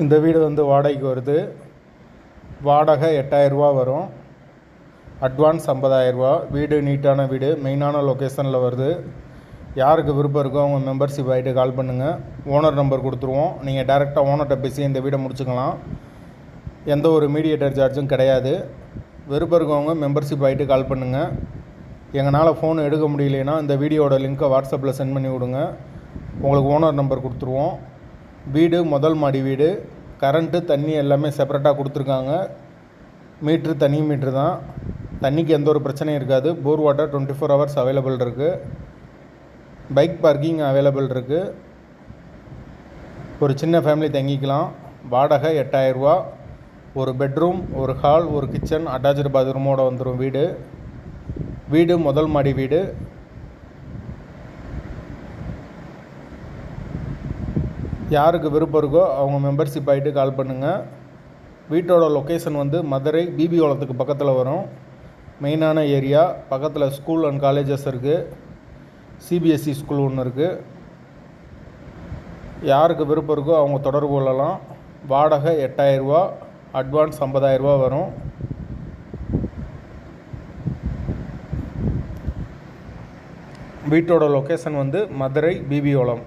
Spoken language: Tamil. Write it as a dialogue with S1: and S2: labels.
S1: இந்த வீடு வந்து வாடகைக்கு வருது. வாடகை 8000 ரூபா வரும். அட்வான்ஸ் 50,000 ரூபா. வீடு நீட்டான வீடு, மெயினான லொக்கேஷனில் வருது. யாருக்கு விருப்பம் இருக்கோ அவங்க மெம்பர்ஷிப் ஆகிட்டு கால் பண்ணுங்கள். ஓனர் நம்பர் கொடுத்துருவோம். நீங்கள் டேரெக்டாக ஓனர்கிட்ட பேசி இந்த வீடை முடிச்சுக்கலாம். எந்த ஒரு மீடியேட்டர் சார்ஜும் கிடையாது. விருப்பம் இருக்கவங்க மெம்பர்ஷிப் ஆகிட்டு கால் பண்ணுங்கள். எங்களால் ஃபோன் எடுக்க முடியலைன்னா இந்த வீடியோட லிங்க்கை வாட்ஸ்அப்பில் சென்ட் பண்ணி விடுங்க. உங்களுக்கு ஓனர் நம்பர் கொடுத்துருவோம். வீடு முதல் மாடி வீடு. கரண்ட்டு தண்ணி எல்லாமே செப்பரேட்டாக கொடுத்துருக்காங்க. மீட்ரு தனி மீட்ரு தான். தண்ணிக்கு எந்த ஒரு பிரச்சனையும் இருக்காது. போர் வாட்டர் 24 ஹவர்ஸ் அவைலபிள் இருக்குது. பைக் பார்க்கிங் அவைலபிள் இருக்குது. ஒரு சின்ன ஃபேமிலி தங்கிக்கலாம். வாடகை 8000 ரூபா. ஒரு பெட்ரூம், ஒரு ஹால், ஒரு கிச்சன், அட்டாச்சு பாத்ரூமோடு வந்துடும் வீடு. வீடு முதல் மாடி வீடு. யாருக்கு விருப்பம் இருக்கோ அவங்க மெம்பர்ஷிப் ஆகிட்டு கால் பண்ணுங்கள். வீட்டோட லொக்கேஷன் வந்து மதுரை பிபி குளத்துக்கு பக்கத்தில் வரும். மெயினான ஏரியா. பக்கத்தில் ஸ்கூல் அண்ட் காலேஜஸ் இருக்குது. சிபிஎஸ்சி ஸ்கூல் ஒன்று இருக்குது. யாருக்கு விருப்பம் இருக்கோ அவங்க தொடர்பு கொள்ளலாம். வாடகை 8000 ரூபா. அட்வான்ஸ் 50,000 ரூபா வரும். வீட்டோட லொக்கேஷன் வந்து மதுரை பிபி குளம்.